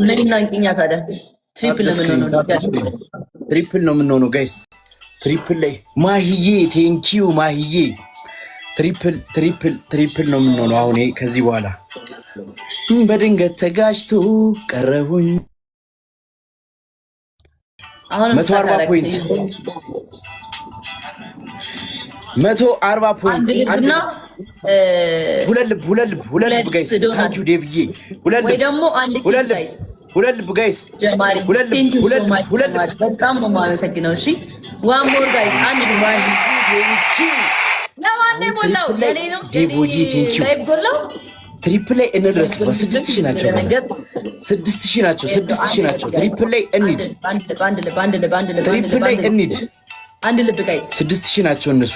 ነኝና አንቂኛ ታዲያ ትሪፕል ነው የምንሆነው ጋይስ። ትሪፕል ላይ ማሂዬ ቴንኪዩ ማሂዬ። ትሪፕል ነው የምንሆነው አሁን ከዚህ በኋላ። በድንገት ተጋጭቶ ቀረሁኝ። አሁን 140 ፖይንት 140 ፖይንት እና ሁለት ልብ ጋይስ። ታንክ ዩ ዴቪዬ። ወይ ደግሞ አንድ ኪስ ጋይስ፣ ሁለት ልብ ጋይስ። ጀማሪ በጣም ነው የማመሰግነው። እሺ ዋን ሞር ጋይስ፣ አንድ ዲማን ለማን ነው ሞላው? ለኔ ነው ዴቪዬ። ቴንክ ዩ። ላይቭ ጎላው ትሪፕል ላይ እንድረስ። 6000 ናቸው 6000 ናቸው 6000 ናቸው። ትሪፕል ላይ እንሂድ። ትሪፕል ላይ እንሂድ። አንድ ልብ ጋይስ። 6000 ናቸው እነሱ።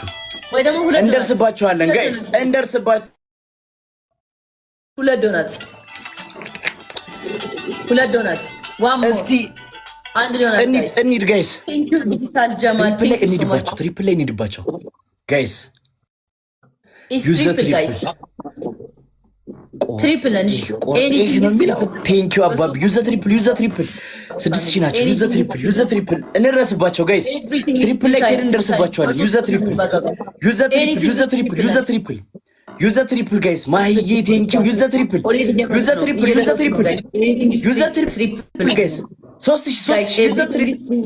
ወይ ደግሞ ሁለት እንደርስባቸዋለን ጋይስ፣ እንደርስባቸው። ሁለት ዶናት ዋም እስቲ አንድ ዶናት ጋይስ። እንሂድ ጋይስ። ቴንክ ዩ ዲጂታል ጀማል። ትሪፕል ላይ እንሂድባቸው ጋይስ። ዩዝ ትሪፕል ትሪፕል እንጂ ቴንክ ዩ አባቢ። ዩዝ ትሪፕል 6000 ናቸው። ዩዝ ትሪፕል እንረስባቸው ጋይስ። ትሪፕል ላይ ከሄድን እንደርስባቸዋለን። ዩዝ ትሪፕል ጋይስ። ማሂዬ ቴንክ ዩ። ዩዝ ትሪፕል ጋይስ። 3000 ዩዝ ትሪፕል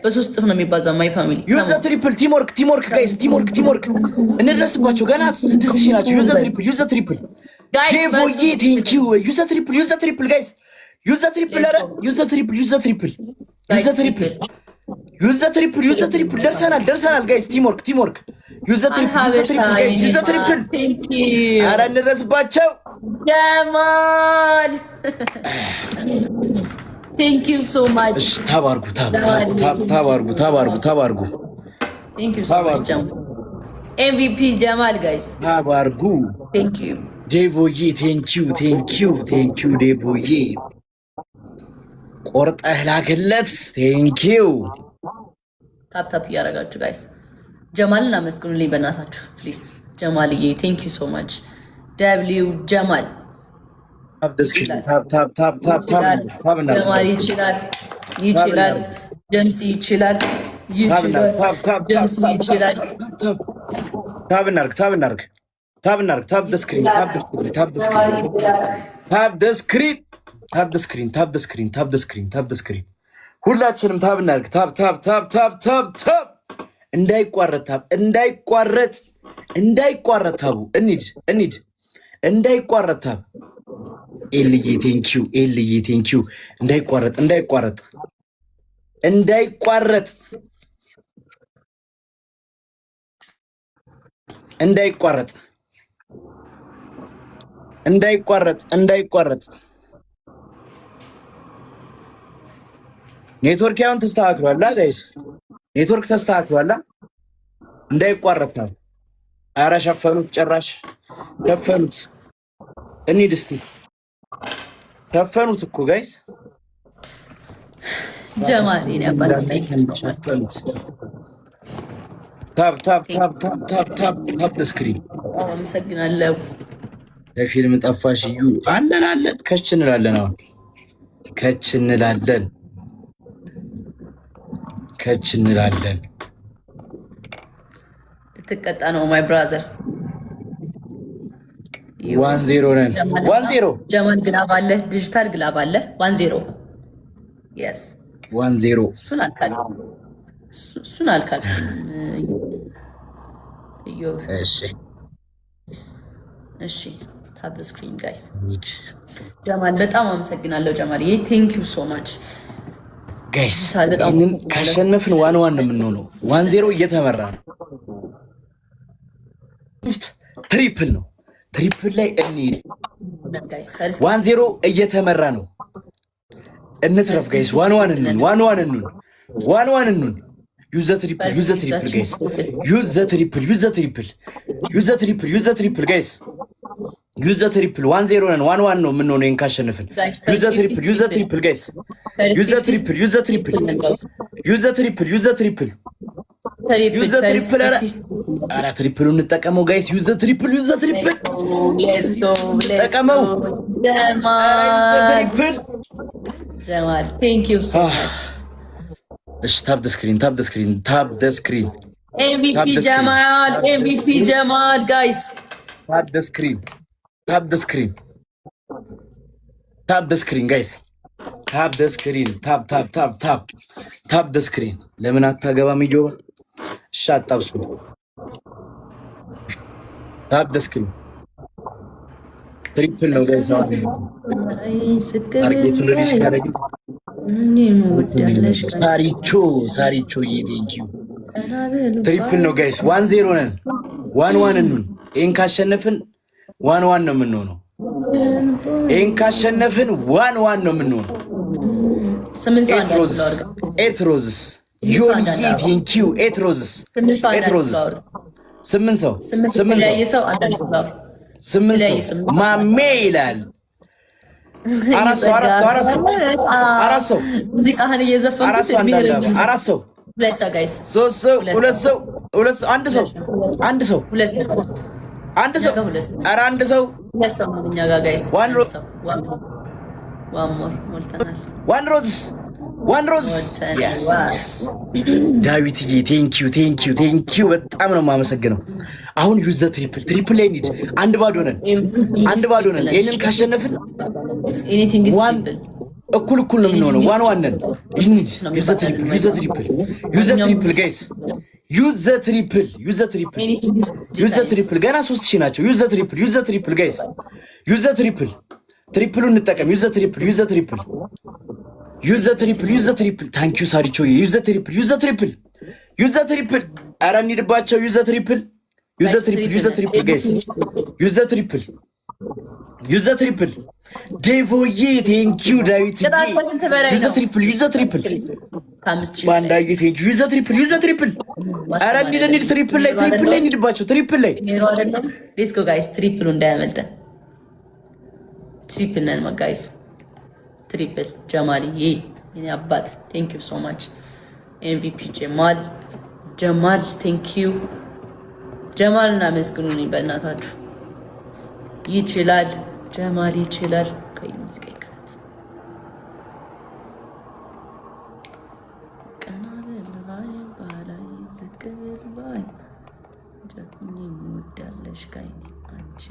በሶስት ነው የሚባዛው። ማይ ፋሚሊ ዩዝ ትሪፕል ቲምወርክ ጋይስ። ቲምወርክ እንረስባቸው። ገና 6000 ናቸው። ዩዝ ትሪፕል ዴቮዬ ቴንክ ዩ። ዩዝ ትሪፕል ጋይስ። ዩዝ ትሪፕል ደርሰናል ጋይስ። ቲምወርክ ዩዝ ትሪፕል ኧረ እንረስባቸው። ጀማል ቴንክ ዩ ሶ ማች። ታባርጉ። ቴንክ ዩ ሶ ማች ጀማል። ኤምቪፒ ጀማል ጋይስ ታባርጉ። ቴንክ ዩ ዴቮዬ ቴንክ ዩ ዴቮዬ። ቆርጠህ ላክለት። ቴንክ ዩ። ታፕ እያደረጋችሁ ጋይስ ጀማልን አመስግኑልኝ በእናታችሁ ፕሊዝ። ጀማልዬ ቴንክ ዩ ሶ ማች። ደብሊው ጀማል ጀማል ይችላል። ጀምሲ ይችላል። ታብ እናርግ። ታብ ስክሪን። ሁላችንም ታብ እናርግ። ታብ እንዳይቋረጥ ታቡ እንሂድ እንዳይቋረጥ ታብ። ኤልዬ ቴንኪው። እንዳይቋረጥ ኔትወርክ ያውን ተስተካክሏል ጋይስ። ኔትወርክ ተስተካክሏል። እንዳይቋረጥ ነው። ኧረ ሸፈኑት፣ ጭራሽ ሸፈኑት። እንሂድ እስቲ። ሸፈኑት እኮ ጋይስ። ጀማል ታብ ስክሪን። አመሰግናለሁ። ለፊልም ጠፋሽ እዩ። አለን ከች እንላለን። አሁን ከች እንላለን። ልትቀጣ ነው ማይ ብራዘር። 1-0 ነን። 1-0 ጀማል ግላብ አለ፣ ዲጂታል ግላብ አለ። 1-0 yes 1-0 እሱን አልካል። እሺ ታፕ ዘ ስክሪን ጋይስ። ጀማል በጣም አመሰግናለሁ። ጀማል ቴንክ ዩ ሶ ማች ጋይስ። ይህንን ካሸነፍን 1-1 ነው የምንሆነው። 1-0 እየተመራ ነው። ትሪፕል ነው። ትሪፕል ላይ እንሂድ። 1-0 እየተመራ ነው። እንትረፍ ጋይስ። 1-1 እንሁን። ዩዝ ዘ ትሪፕል ጋይስ። ዩዝ ዘ ትሪፕል ጋይስ። ዩዝ ዘ ትሪፕል 1-0 ነን። 1-1 ነው የምንሆነው ይሄን ካሸነፍን። ዩዝ ዘ ትሪፕል ጋይስ። ዩዝ ዘ ትሪፕል ኧረ ትሪፕሉን እንጠቀመው ጋይስ። ዩዝ ዘ ትሪፕል ጠቀመው። ትሪፕል ጀማል ቴንክ ዩ ሶ ማች። እሺ ታፕ ደ ስክሪን ታፕ ደ ስክሪን ታፕ ደ ስክሪን ኤምቪፒ ጀማል ኤምቪፒ ጀማል ጋይስ ታፕ ደ ስክሪን ታፕ ደ ስክሪን ታፕ ደ ስክሪን ጋይስ ታፕ ደ ስክሪን ታፕ ታፕ ታፕ ታፕ ታፕ ደ ስክሪን። ለምን አታገባም ይጆባ? እሺ አጣብሱ ታፕ ደ ስክሪን ትሪፕል ነው ጋይስ። ሳሪቾ ቴንኪው ትሪፕል ነው ጋይስ። 1-0 ነን 1-1 እንሁን። ይሄን ካሸነፍን 1-1 ነው የምንሆነው። ይሄን ካሸነፍን 1-1 ነው የምንሆነው። ኤት ሮዝስ ዮኒ ቴንኪው ኤት ሮዝስ 8 ሰው ማሜ ይላል። 4 ሰው ዋን ሮዝ ዳዊትዬ ቴንኪዩ በጣም ነው የማመሰግነው። አሁን ዩዘ ትሪፕል ላይ እንሂድ። አንድ ባዶ ነን። ይሄንን ካሸነፍን እኩል ነው የምንሆነው። 1-1 ነን። ዩዘ ትሪፕል ጋይስ ዩዘ ትሪፕል ገና 3000 ናቸው። ዩዘ ትሪፕል ጋይስ ትሪፕሉን እንጠቀም። ዩዘ ትሪፕል ታንኪዩ ሳሪቾ ዩዘ ትሪፕል ኧረ እንሂድባቸው። ዩዘ ትሪፕል ጋይስ ዩዘ ትሪፕል ዴቮዬ ቴንኪዩ ዳዊት ዩዘ ትሪፕል ባንዳዬ ቴንኪዩ ዩዘ ትሪፕል ኧረ እንሂድ ትሪፕል ላይ እንሂድባቸው። ትሪፕል ላይ ሌትስ ጎ ጋይስ ትሪፕሉ እንዳያመልጠን። ትሪፕል ነን ጋይስ ትሪፕል ጀማል የኔ አባት ቴንክ ዩ ሶ ማች። ኤምቪፒ ጀማል ቴንክ ዩ ጀማል እና መስግኑኝ በእናታችሁ። ይችላል ጀማል ይችላል። ከይ ሙዚቃ ይከፈት። ቀናበል ባይ ባላይ ዝቅብል ባይ ጀፍኒ ሙዳለሽ ካይ አንቺ